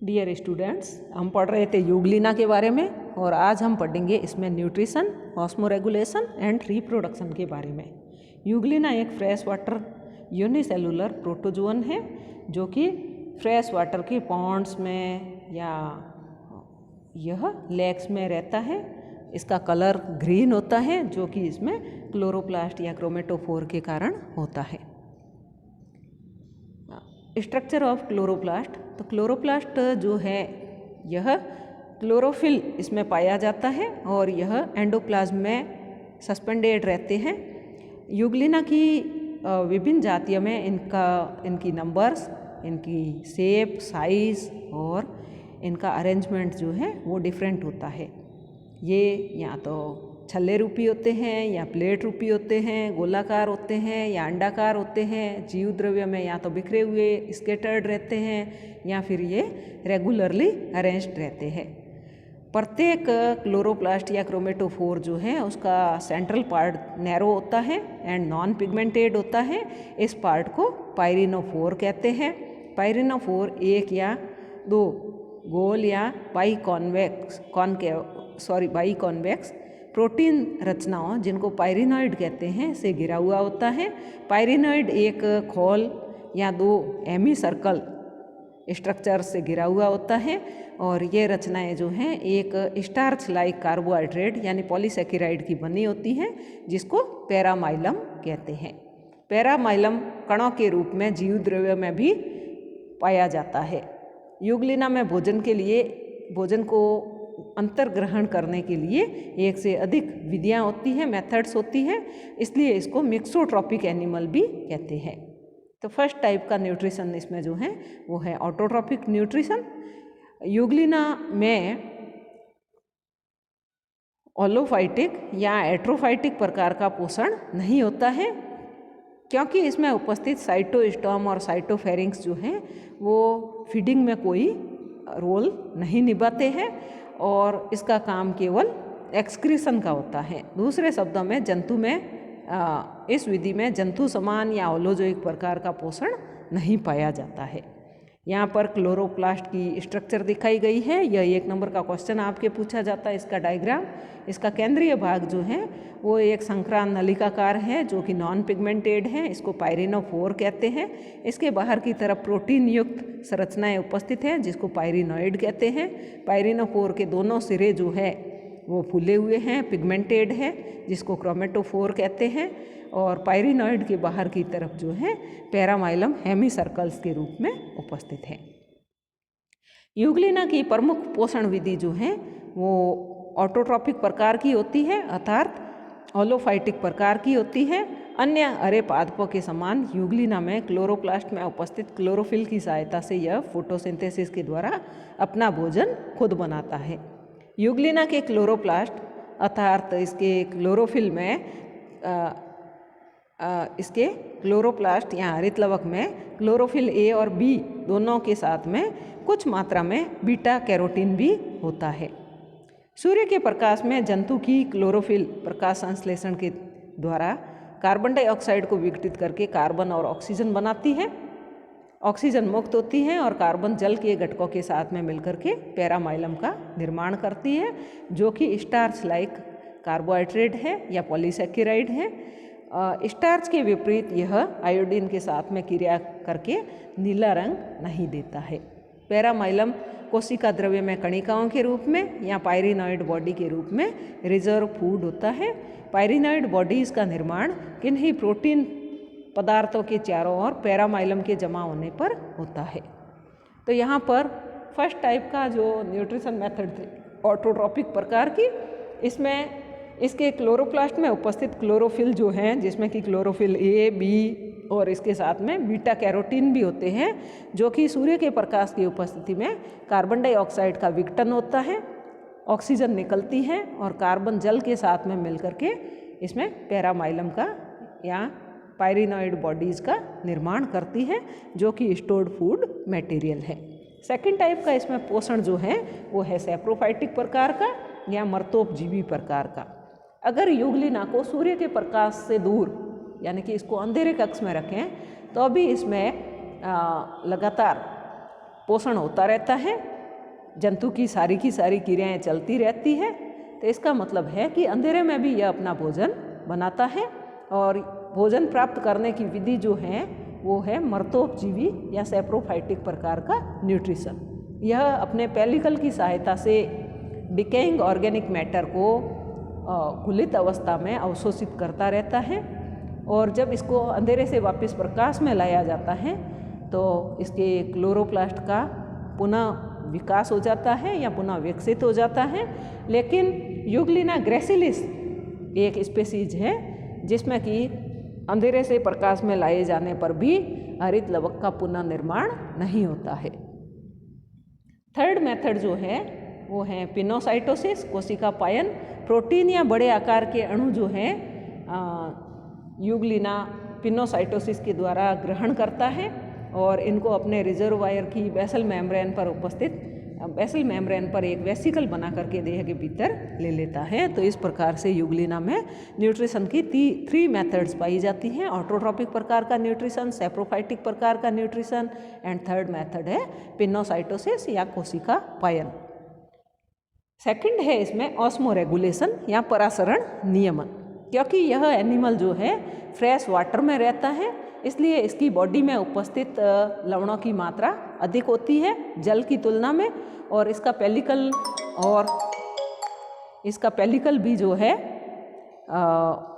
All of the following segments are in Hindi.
डियर स्टूडेंट्स, हम पढ़ रहे थे यूग्लिना के बारे में और आज हम पढ़ेंगे इसमें न्यूट्रिशन, ऑस्मोरेगुलेशन एंड रिप्रोडक्शन के बारे में। यूग्लिना एक फ्रेश वाटर यूनिसेलुलर प्रोटोजोअन है जो कि फ्रेश वाटर के पॉन्ड्स में या यह लेक्स में रहता है। इसका कलर ग्रीन होता है जो कि इसमें क्लोरोप्लास्ट या क्रोमेटोफोर के कारण होता है। स्ट्रक्चर ऑफ क्लोरोप्लास्ट, तो क्लोरोप्लास्ट जो है यह क्लोरोफिल इसमें पाया जाता है और यह एंडोप्लाज्म में सस्पेंडेड रहते हैं। यूग्लिना की विभिन्न जातियों में इनकी नंबर्स, इनकी शेप, साइज और इनका अरेंजमेंट जो है वो डिफरेंट होता है। ये या तो छल्ले रूपी होते हैं या प्लेट रूपी होते हैं, गोलाकार होते हैं या अंडाकार होते हैं। जीव द्रव्य में या तो बिखरे हुए स्केटर्ड रहते हैं या फिर ये रेगुलरली अरेंज्ड रहते हैं। प्रत्येक क्लोरोप्लास्ट या क्रोमेटोफोर जो है उसका सेंट्रल पार्ट नैरो होता है एंड नॉन पिगमेंटेड होता है। इस पार्ट को पाइरिनोफोर कहते हैं। पाइरिनोफोर एक या दो गोल या बाई कॉन्वेक्स प्रोटीन रचनाओं जिनको पाइरिनॉइड कहते हैं से घिरा हुआ होता है। पाइरिनॉइड एक खोल या दो एमी सर्कल स्ट्रक्चर से घिरा हुआ होता है और ये रचनाएं जो हैं एक स्टार्च लाइक कार्बोहाइड्रेट यानी पॉलीसेकेराइड की बनी होती हैं जिसको पैरामाइलम कहते हैं। पैरामाइलम कणों के रूप में जीव द्रव्य में भी पाया जाता है। यूग्लिना में भोजन को अंतर्ग्रहण करने के लिए एक से अधिक विधियां होती हैं, मेथड्स होती हैं, इसलिए इसको मिक्सोट्रॉपिक एनिमल भी कहते हैं। तो फर्स्ट टाइप का न्यूट्रिशन इसमें जो है वो है ऑटोट्रॉपिक न्यूट्रिशन। यूग्लिना में ओलोफाइटिक या एट्रोफाइटिक प्रकार का पोषण नहीं होता है क्योंकि इसमें उपस्थित साइटोस्टॉम और साइटोफेरिंक्स जो हैं वो फीडिंग में कोई रोल नहीं निभाते हैं और इसका काम केवल एक्सक्रीशन का होता है। दूसरे शब्दों में इस विधि में जंतु समान या होलोजोइक प्रकार का पोषण नहीं पाया जाता है। यहाँ पर क्लोरोप्लास्ट की स्ट्रक्चर दिखाई गई है। यह 1 नंबर का क्वेश्चन आपके पूछा जाता है। इसका डायग्राम, इसका केंद्रीय भाग जो है वो एक संक्रांत नलिकाकार है जो कि नॉन पिगमेंटेड है। इसको पाइरिनोफोर कहते हैं। इसके बाहर की तरफ प्रोटीन युक्त संरचनाएं उपस्थित हैं जिसको पाइरिनॉइड कहते हैं। पाइरिनोफोर के दोनों सिरे जो है वो फूले हुए हैं, पिगमेंटेड है जिसको क्रोमेटोफोर कहते हैं और पाइरिनॉइड के बाहर की तरफ जो है पैरामाइलम हेमी सर्कल्स के रूप में उपस्थित है। यूग्लिना की प्रमुख पोषण विधि जो है वो ऑटोट्रॉपिक प्रकार की होती है अर्थात ओलोफाइटिक प्रकार की होती है। अन्य हरे पादपों के समान यूग्लिना में क्लोरोप्लास्ट में उपस्थित क्लोरोफिल की सहायता से यह फोटोसिंथेसिस के द्वारा अपना भोजन खुद बनाता है। यूग्लिना के क्लोरोप्लास्ट अर्थात इसके क्लोरोफिल में इसके क्लोरोप्लास्ट या हरितलवक में क्लोरोफिल ए और बी दोनों के साथ में कुछ मात्रा में बीटा कैरोटीन भी होता है। सूर्य के प्रकाश में जंतु की क्लोरोफिल प्रकाश संश्लेषण के द्वारा कार्बन डाइऑक्साइड को विघटित करके कार्बन और ऑक्सीजन बनाती है। ऑक्सीजन मुक्त होती है और कार्बन जल के घटकों के साथ में मिलकर के पैरामाइलम का निर्माण करती है जो कि स्टार्च लाइक कार्बोहाइड्रेट है या पॉलीसेकेराइड है। स्टार्च के विपरीत यह आयोडीन के साथ में क्रिया करके नीला रंग नहीं देता है। पैरामाइलम कोशिका द्रव्य में कणिकाओं के रूप में या पाइरिनॉइड बॉडी के रूप में रिजर्व फूड होता है। पाइरिनॉइड बॉडीज का निर्माण किन्हीं प्रोटीन पदार्थों के चारों ओर पैरामाइलम के जमा होने पर होता है। तो यहाँ पर फर्स्ट टाइप का जो न्यूट्रिशन मेथड थे ऑटोट्रॉपिक प्रकार की, इसमें इसके क्लोरोप्लास्ट में उपस्थित क्लोरोफिल जो हैं जिसमें कि क्लोरोफिल ए, बी और इसके साथ में बीटा कैरोटीन भी होते हैं जो कि सूर्य के प्रकाश की उपस्थिति में कार्बन डाइऑक्साइड का विघटन होता है, ऑक्सीजन निकलती है और कार्बन जल के साथ में मिलकर के इसमें पैरामाइलम का या पाइरिनॉइड बॉडीज़ का निर्माण करती है जो कि स्टोर्ड फूड मटेरियल है। सेकंड टाइप का इसमें पोषण जो है वो है सैप्रोफाइटिक प्रकार का या मर्तोपजीवी प्रकार का। अगर यूग्लिना को सूर्य के प्रकाश से दूर यानी कि इसको अंधेरे कक्ष में रखें तो भी इसमें लगातार पोषण होता रहता है जंतु की सारी क्रियाएं चलती रहती है, तो इसका मतलब है कि अंधेरे में भी यह अपना भोजन बनाता है। और भोजन प्राप्त करने की विधि जो है वो है मर्तोपजीवी या सैप्रोफाइटिक प्रकार का न्यूट्रिशन। यह अपने पेलिकल की सहायता से डिकेइंग ऑर्गेनिक मैटर को घुलित अवस्था में अवशोषित करता रहता है, और जब इसको अंधेरे से वापस प्रकाश में लाया जाता है तो इसके क्लोरोप्लास्ट का पुनः विकास हो जाता है या पुनः विकसित हो जाता है। लेकिन यूग्लिना ग्रेसिलिस एक स्पीसीज है जिसमें कि अंधेरे से प्रकाश में लाए जाने पर भी हरित लवक का पुनः निर्माण नहीं होता है। थर्ड मेथड जो है वो है पिनोसाइटोसिस, कोशिका पायन। प्रोटीन या बड़े आकार के अणु जो हैं यूग्लिना पिनोसाइटोसिस के द्वारा ग्रहण करता है और इनको अपने रिजर्वायर की बेसल मेम्ब्रेन पर एक वेसिकल बना करके देह के भीतर ले लेता है। तो इस प्रकार से यूग्लिना में न्यूट्रिशन की 3 मेथड्स पाई जाती हैं: ऑटोट्रोपिक प्रकार का न्यूट्रिशन, सैप्रोफाइटिक प्रकार का न्यूट्रिशन, एंड थर्ड मेथड है पिनोसाइटोसिस या कोशिका पायन। सेकंड है इसमें ऑस्मोरेगुलेशन या परासरण नियमन। क्योंकि यह एनिमल जो है फ्रेश वाटर में रहता है, इसलिए इसकी बॉडी में उपस्थित लवणों की मात्रा अधिक होती है जल की तुलना में, और इसका पेलिकल भी जो है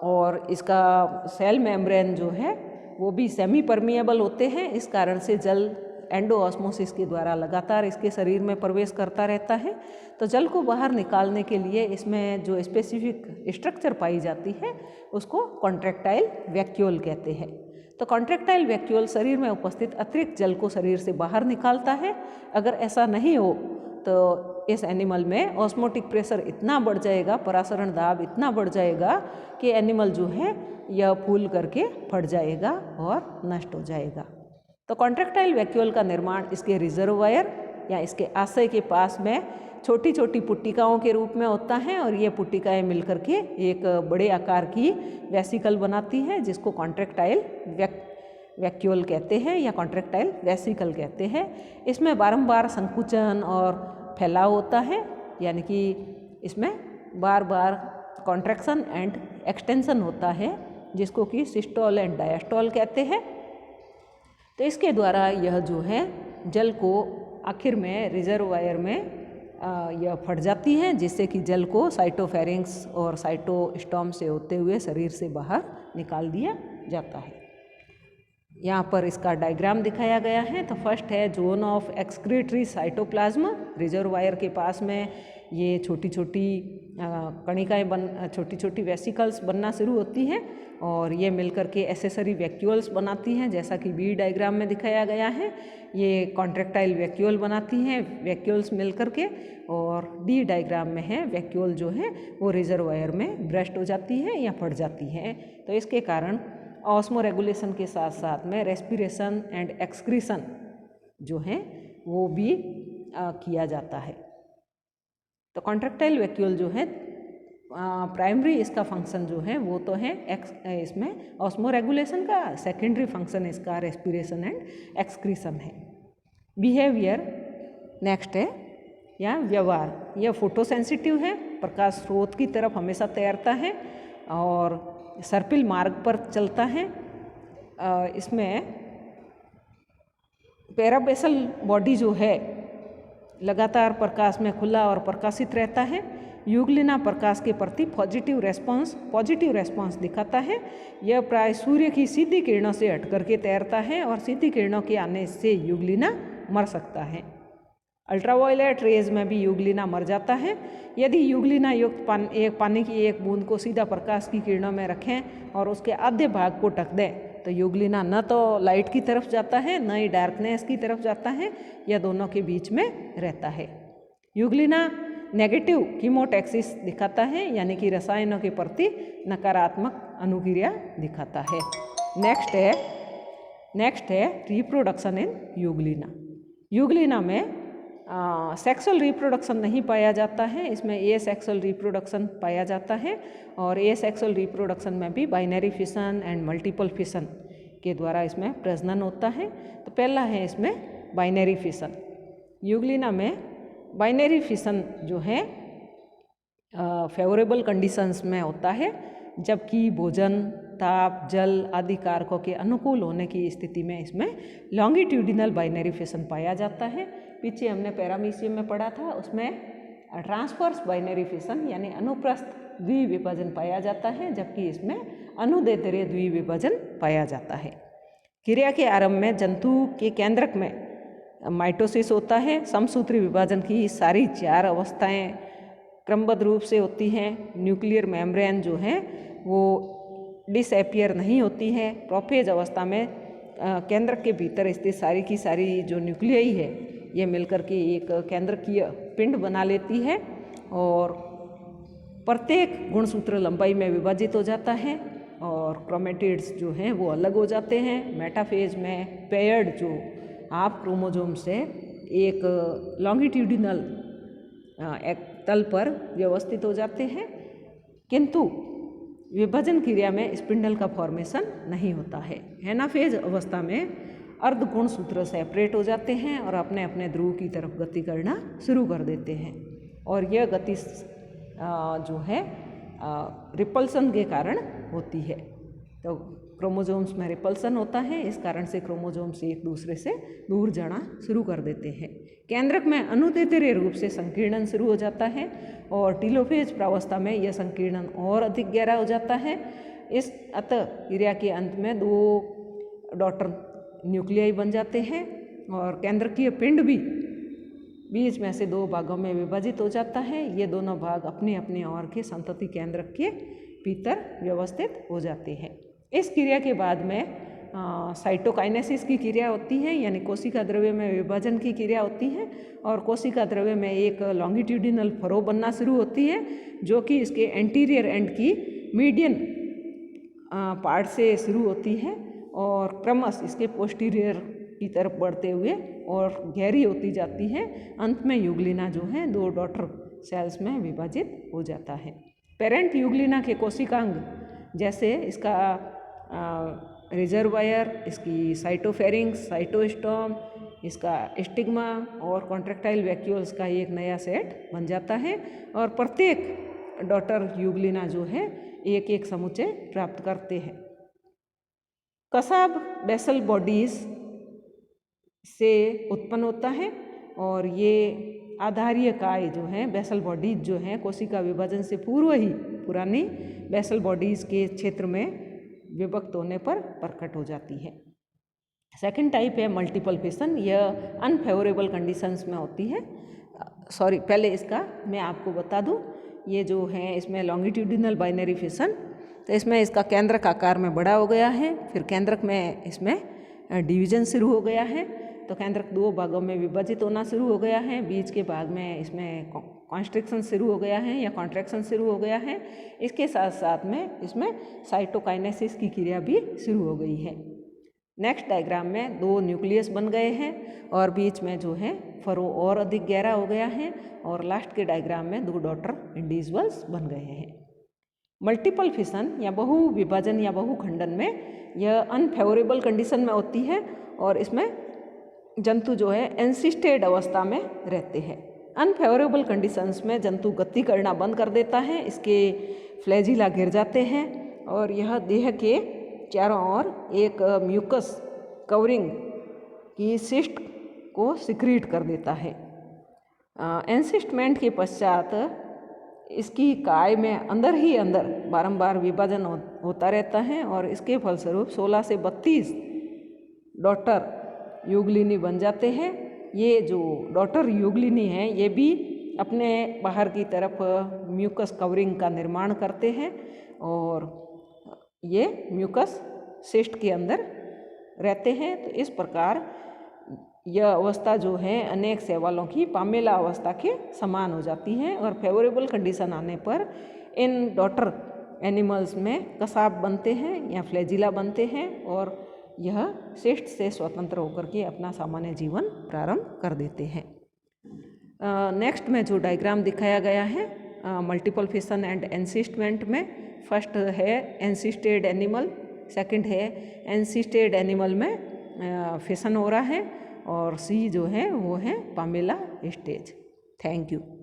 और इसका सेल मेम्ब्रेन जो है वो भी सेमी परमिएबल होते हैं। इस कारण से जल एंडोऑस्मोसिस के द्वारा लगातार इसके शरीर में प्रवेश करता रहता है। तो जल को बाहर निकालने के लिए इसमें जो स्पेसिफिक स्ट्रक्चर पाई जाती है उसको कॉन्ट्रैक्टाइल वैक्यूल कहते हैं। तो कॉन्ट्रैक्टाइल वैक्यूल शरीर में उपस्थित अतिरिक्त जल को शरीर से बाहर निकालता है। अगर ऐसा नहीं हो तो इस एनिमल में ऑस्मोटिक प्रेशर इतना बढ़ जाएगा, परासरण दाब इतना बढ़ जाएगा कि एनिमल जो है यह फूल करके फट जाएगा और नष्ट हो जाएगा। तो कॉन्ट्रैक्टाइल वैक्यूल का निर्माण इसके रिजर्वायर या इसके आशय के पास में छोटी छोटी पुट्टिकाओं के रूप में होता है, और ये पुट्टिकाएं मिलकर के एक बड़े आकार की वेसिकल बनाती है जिसको कॉन्ट्रैक्टाइल वैक्यूल कहते हैं या कॉन्ट्रैक्टाइल वेसिकल कहते हैं। इसमें बारंबार संकुचन और फैलाव होता है, यानी कि इसमें बार बार कॉन्ट्रैक्शन एंड एक्सटेंशन होता है जिसको कि सिस्टोल एंड डायस्टोल कहते हैं। तो इसके द्वारा यह जो है जल को आखिर में रिजर्वायर में यह फट जाती है, जिससे कि जल को साइटोफेरिंक्स और साइटोस्टॉम से होते हुए शरीर से बाहर निकाल दिया जाता है। यहाँ पर इसका डायग्राम दिखाया गया है। तो फर्स्ट है zone of excretory cytoplasm. Reservoir के पास में ये छोटी छोटी कणिकाएँ छोटी छोटी वेसिकल्स बनना शुरू होती हैं और ये मिलकर के एसेसरी वैक्यूल्स बनाती हैं, जैसा कि बी डायग्राम में दिखाया गया है। ये कॉन्ट्रैक्टाइल वैक्यूल बनाती हैं, वैक्यूल्स मिलकर के, और डी डायग्राम में है वैक्यूल जो है वो रिजर्वायर में ब्रस्ट हो जाती है या फट जाती है। तो इसके कारण ऑस्मो रेगुलेशन के साथ साथ में रेस्पिरेशन एंड एक्सक्रीशन जो है वो भी किया जाता है। तो कॉन्ट्रैक्टाइल वैक्यूल जो है प्राइमरी इसका फंक्शन जो है वो तो है इसमें ऑस्मो रेगुलेशन का, सेकेंडरी फंक्शन इसका रेस्पिरेशन एंड एक्सक्रीशन है। बिहेवियर नेक्स्ट है या व्यवहार। यह फोटोसेंसिटिव है, प्रकाश स्रोत की तरफ हमेशा तैरता है और सर्पिल मार्ग पर चलता है। इसमें पैराबेसल बॉडी जो है लगातार प्रकाश में खुला और प्रकाशित रहता है। यूग्लिना प्रकाश के प्रति पॉजिटिव रेस्पॉन्स दिखाता है। यह प्राय सूर्य की सीधी किरणों से हट करके तैरता है और सीधी किरणों के आने से यूग्लिना मर सकता है। अल्ट्रावायलेट रेज में भी यूग्लिना मर जाता है। यदि यूग्लिना युक्त पानी की एक बूंद को सीधा प्रकाश की किरणों में रखें और उसके आधे भाग को ढक दें तो यूग्लिना न तो लाइट की तरफ जाता है न ही डार्कनेस की तरफ जाता है, यह दोनों के बीच में रहता है। यूग्लिना नेगेटिव कीमोटैक्सिस दिखाता है, यानी कि रसायनों के प्रति नकारात्मक अनुक्रिया दिखाता है। नेक्स्ट है रिप्रोडक्शन इन यूग्लिना। यूग्लिना में सेक्सुअल रिप्रोडक्शन नहीं पाया जाता है, इसमें एसेक्सुअल रिप्रोडक्शन पाया जाता है, और एसेक्सुअल रिप्रोडक्शन में भी binary fission and multiple fission के द्वारा इसमें प्रजनन होता है। तो पहला है इसमें बाइनरी फिशन। यूग्लिना में बाइनरी फिशन जो है फेवरेबल कंडीशंस में होता है, जबकि भोजन, ताप, जल आदि कारकों के अनुकूल होने की स्थिति में इसमें लॉन्गिट्यूडिनल बाइनरी फिशन पाया जाता है। पीछे हमने पैरामीशियम में पढ़ा था, उसमें ट्रांसवर्स बाइनरी फिशन यानी अनुप्रस्थ द्विविभाजन पाया जाता है, जबकि इसमें अनुदैर्ध्य द्विविभाजन पाया जाता है। क्रिया के आरंभ में जंतु के केंद्रक में माइटोसिस होता है। समसूत्री विभाजन की सारी 4 अवस्थाएं क्रमबद्ध रूप से होती हैं। न्यूक्लियर मेम्ब्रेन जो है वो डिसएपियर नहीं होती है। प्रोफेज अवस्था में केंद्रक के भीतर स्थित सारी की सारी जो न्यूक्लियाई है ये मिलकर के एक केंद्रकीय पिंड बना लेती है और प्रत्येक गुणसूत्र लंबाई में विभाजित हो जाता है और क्रोमेटिड्स जो हैं वो अलग हो जाते हैं। मेटाफेज में पेयर्ड जो हाफ क्रोमोजोम से एक लॉन्गिट्यूडिनल एक तल पर व्यवस्थित हो जाते हैं, किंतु विभाजन क्रिया में स्पिंडल का फॉर्मेशन नहीं होता है। एनाफेज अवस्था में अर्ध गुणसूत्र सेपरेट हो जाते हैं और अपने अपने ध्रुव की तरफ गति करना शुरू कर देते हैं और यह गति जो है रिपल्सन के कारण होती है। तो क्रोमोजोम्स में रिपल्सन होता है, इस कारण से क्रोमोजोम्स एक दूसरे से दूर जाना शुरू कर देते हैं। केंद्रक में अनुदैर्ध्य रूप से संकीर्णन शुरू हो जाता है और टीलोफेज प्रावस्था में यह संकीर्णन और अधिक गहरा हो जाता है। इस अतः क्रिया के अंत में 2 डॉटर न्यूक्लियाई बन जाते हैं और केंद्रकीय पिंड भी बीच में से 2 भागों में विभाजित हो जाता है। ये दोनों भाग अपने अपने ओर के संतति केंद्रक के भीतर व्यवस्थित हो जाते हैं। इस क्रिया के बाद में साइटोकाइनेसिस की क्रिया होती है, यानी कोशिका द्रव्य में विभाजन की क्रिया होती है और कोशिका द्रव्य में एक लॉन्गिट्यूडिनल फरो बनना शुरू होती है, जो कि इसके एंटीरियर एंड की मीडियन पार्ट से शुरू होती है और क्रमश इसके पोस्टीरियर की तरफ बढ़ते हुए और गहरी होती जाती है। अंत में यूग्लिना जो है 2 डॉटर सेल्स में विभाजित हो जाता है। पेरेंट यूग्लिना के कोशिकांग जैसे इसका रिजर्वायर, इसकी साइटोफेरिंक्स, साइटोस्टोम, इसका स्टिग्मा और कॉन्ट्रैक्टाइल वैक्यूल्स का एक नया सेट बन जाता है और प्रत्येक डॉटर यूग्लिना जो है एक एक समुच्चय प्राप्त करते हैं। कसाब बेसल बॉडीज से उत्पन्न होता है और ये आधारीय काय जो है बेसल बॉडीज जो हैं कोशिका विभाजन से पूर्व ही पुरानी बेसल बॉडीज के क्षेत्र में विभक्त होने पर प्रकट हो जाती है। सेकंड टाइप है मल्टीपल फिशन। यह अनफेवरेबल कंडीशंस में होती है। पहले इसका मैं आपको बता दूं, ये जो है इसमें लॉन्गिट्यूडिनल बाइनरी फिशन, तो इसमें इसका केंद्रक आकार में बड़ा हो गया है, फिर केंद्रक में इसमें डिवीजन शुरू हो गया है, तो केंद्रक 2 भागों में विभाजित होना शुरू हो गया है। बीच के भाग में इसमें कॉन्स्ट्रिक्शन शुरू हो गया है या कॉन्ट्रैक्शन शुरू हो गया है। इसके साथ साथ में इसमें साइटोकाइनेसिस की क्रिया भी शुरू हो गई है। नेक्स्ट डायग्राम में 2 न्यूक्लियस बन गए हैं और बीच में जो है फरो और अधिक गहरा हो गया है और लास्ट के डायग्राम में 2 डॉटर इंडिविजुअल्स बन गए हैं। मल्टीपल फिशन या बहु विभाजन या बहु खंडन में यह अनफेवरेबल कंडीशन में होती है और इसमें जंतु जो है एंसिस्टेड अवस्था में रहते हैं। अनफेवरेबल कंडीशंस में जंतु गति करना बंद कर देता है, इसके फ्लैजिला गिर जाते हैं और यह देह के चारों ओर एक म्यूकस कवरिंग की सिस्ट को सिक्रीट कर देता है। एंसिस्टमेंट के पश्चात इसकी काय में अंदर ही अंदर बारंबार विभाजन होता रहता है और इसके फलस्वरूप 16 से 32 डॉटर यूग्लिनी बन जाते हैं। ये जो डॉटर यूग्लिनी हैं ये भी अपने बाहर की तरफ म्यूकस कवरिंग का निर्माण करते हैं और ये म्यूकस सिस्ट के अंदर रहते हैं। तो इस प्रकार यह अवस्था जो है अनेक शैवालों की पामेला अवस्था के समान हो जाती है और फेवरेबल कंडीशन आने पर इन डॉटर एनिमल्स में कसाब बनते हैं या फ्लैजिला बनते हैं और यह सिस्ट से स्वतंत्र होकर के अपना सामान्य जीवन प्रारंभ कर देते हैं। नेक्स्ट में जो डायग्राम दिखाया गया है मल्टीपल फिशन एंड एंसिस्टमेंट में, फर्स्ट है एंसिस्टेड एनिमल, सेकंड है एंसिस्टेड एनिमल में फिशन हो रहा है और सी जो है वो है पामेला स्टेज। Thank you.